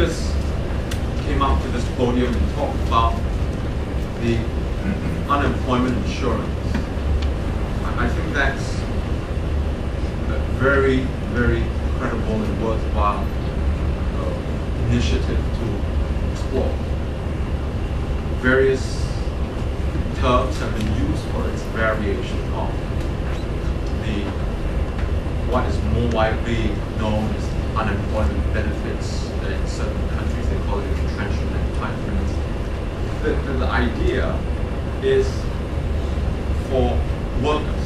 speakers came up to this podium and talked about the unemployment insurance. I think that's a very, very credible and worthwhile initiative to explore. Various terms have been used for its variation of what is more widely known as unemployment benefits. In certain countries they call it retrenchment entitlements. The idea is for workers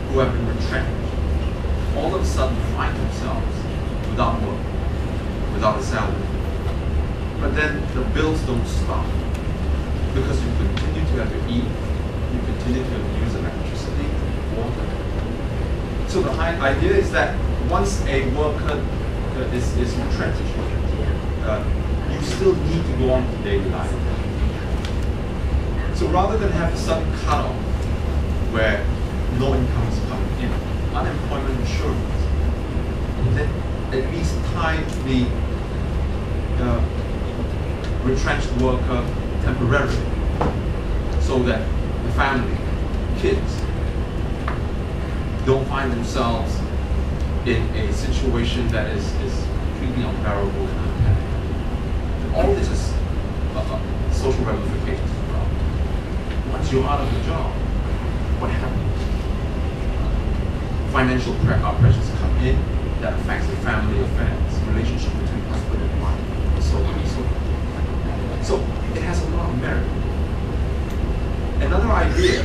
who have been retrenched all of a sudden find themselves without work, without a salary. But then the bills don't stop because you continue to have to eat, you continue to use electricity, water. So the idea is that once a worker is retrenched, you still need to go on with daily life. So rather than have a sudden cutoff where no income is coming in, unemployment insurance, then at least tie the retrenched worker temporarily so that the family, kids, don't find themselves in a situation that is completely unbearable and untenable. All this is social ramifications as well. Once you're out of the job, what happens? Financial pressures come in that affects the family affairs, relationship between husband and wife, and so on and so forth. So it has a lot of merit. Another idea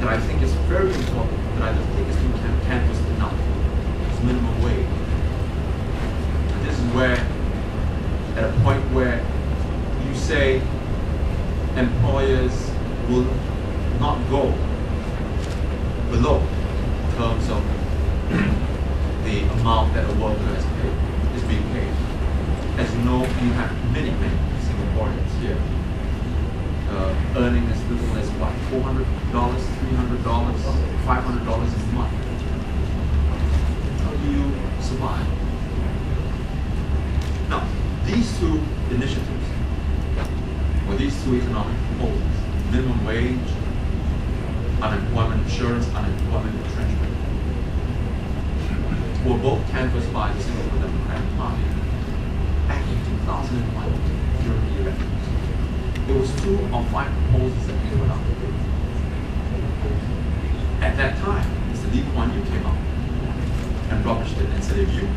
that I think is very important, that I don't think is being canvassed enough, is minimum wage. And this is where, at a point where you say employers will not go below in terms of the amount that a worker is being paid. As you know, you have many Singaporeans here earning as little as what, $400, $300, $500 a month. How do you survive? Now, these two initiatives, or these two economic proposals, minimum wage, unemployment insurance, unemployment retrenchment, were both canvassed by the Singapore Democratic Party back in 2001 during the elections. It was 2 of 5 proposals that we put up. At that time, Mr. Lee Kuan Yew came up and published it and said, if you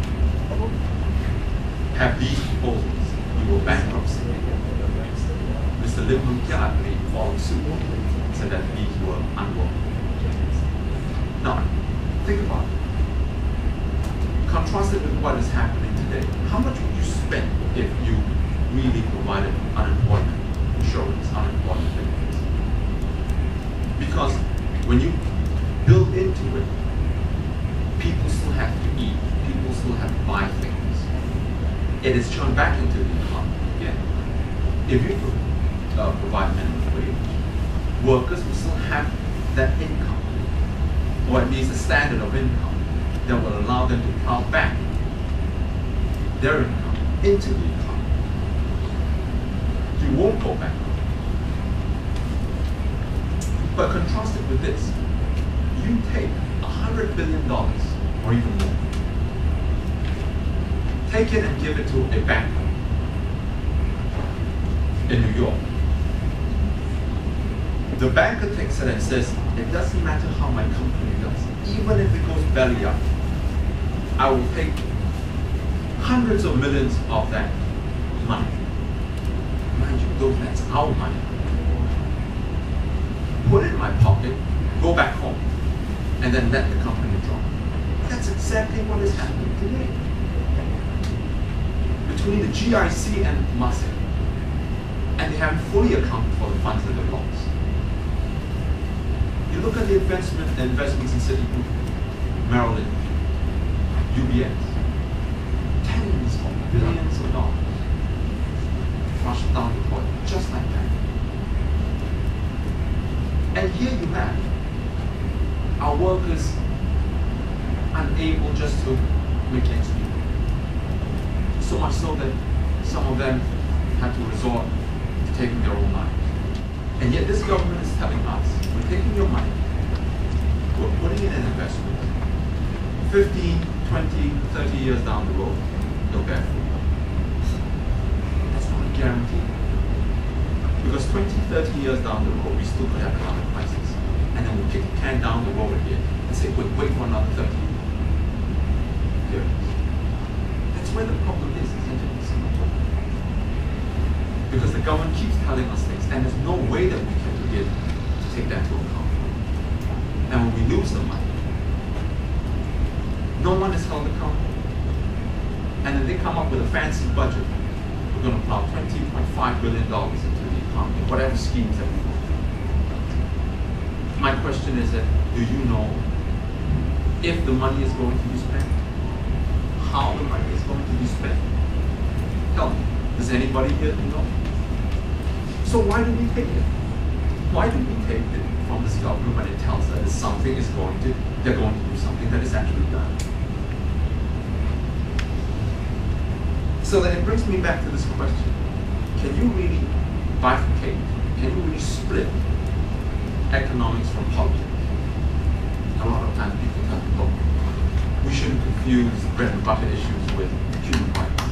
have these proposals, you will bankruptcy. Mr. Lim Hoon Kia, I believe, followed suit and said that these were unworkable. Now, think about it. Contrast it with what is happening today. How much would you spend if you really provided unemployment insurance, unemployment benefits? Because when you build into it, people still have to eat, people still have to buy things. It is turned back into the economy again. If you provide minimum wage, workers will still have that income, or at least a standard of income that will allow them to plow back their income into the economy. You won't go back. But contrast it with this. You take $100 billion or even more, take it and give it to a banker in New York. The banker takes it and says, it doesn't matter how my company does, even if it goes belly up, I will take hundreds of millions of that money. Mind you, that's our money. Put it in my pocket, go back home, and then let the company drop. That's exactly what is happening today. Between the GIC and Temasek, and they haven't fully accounted for the funds that they've lost. You look at the investments in Citigroup, Merrill Lynch, UBS, tens of billions of dollars flushed down the toilet, just like that. And here you have our workers unable just to make ends meet. So much so that Some of them had to resort to taking their own lives. And yet this government is telling us, we're taking your money, we're putting it in investment. 15, 20, 30 years down the road, they'll bear fruit. That's not a guarantee. Because 20, 30 years down the road, we still could have economic crisis. And then we'll kick the can down the road again and say, wait for another 30 years. That's where the problem is, isn't it, in Singapore? Because the government keeps telling us things, and there's no way that we can begin to take that into account. And when we lose the money, no one is held accountable. And then they come up with a fancy budget. We're going to plow $20.5 billion into the economy, whatever schemes that we want. My question is that, do you know if the money is going to be spent? How the money is going to be spent? Tell me, does anybody here know? So why do we take it? Why do we take it from this government when it tells us that something is they're going to do something that is actually done? So then it brings me back to this question. Can you really bifurcate? Can you really split economics from politics? A lot of times people tell me, look, we shouldn't confuse bread and butter issues with human rights.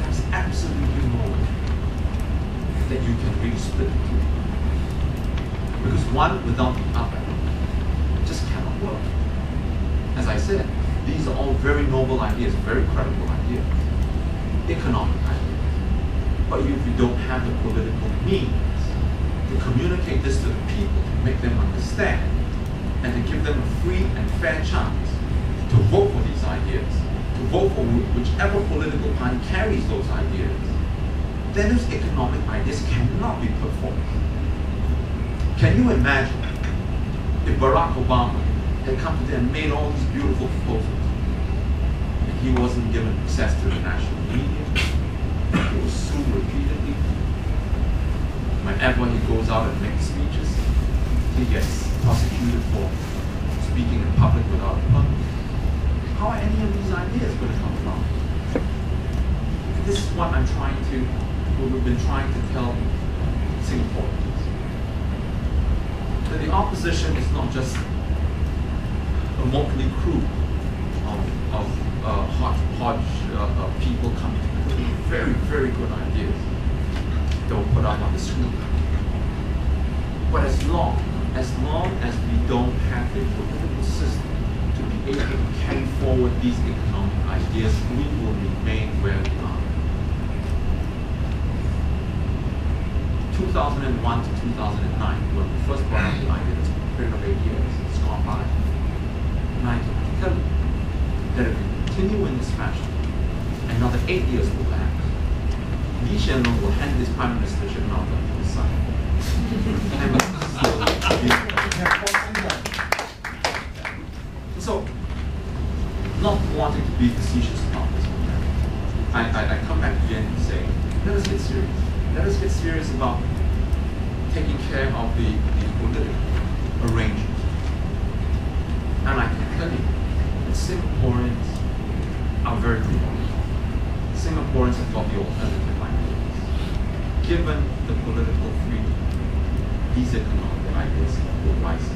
There's absolutely no way that you can really split the two. Because one without the other just cannot work. As I said, these are all very noble ideas, very credible ideas, economic ideas. But if you don't have the political means to communicate this to the people, to make them understand, and to give them a free and fair chance to vote for these ideas, to vote for whichever political party carries those ideas, then those economic ideas cannot be put forward. Can you imagine if Barack Obama had come to them and made all these beautiful proposals, and he wasn't given access to the national media, he was sued repeatedly. Whenever he goes out and makes speeches, he gets prosecuted for speaking in public without a permit. How are any of these ideas going to come from? And this is what we've been trying to tell Singaporeans. That the opposition is not just a motley crew of hodgepodge of people coming together with very, very good ideas that will put up on the screen. But as long as we don't have a political system to be able to carry forward these economic ideas, we will remain where we are. 2001 to 2009, when we first brought up the idea, it's a period of 8 years, it's gone by. And I can tell you that if we continue in this fashion, another 8 years will pass. Lee Hsien Loong will hand this prime ministership now to his son. So, not wanting to be facetious about this, I come back again and say, let us get serious. Let us get serious about taking care of the political arrangements. And I can tell you that Singaporeans are very good. Singaporeans have got the alternative ideas. Given the political freedom, these economic ideas will rise.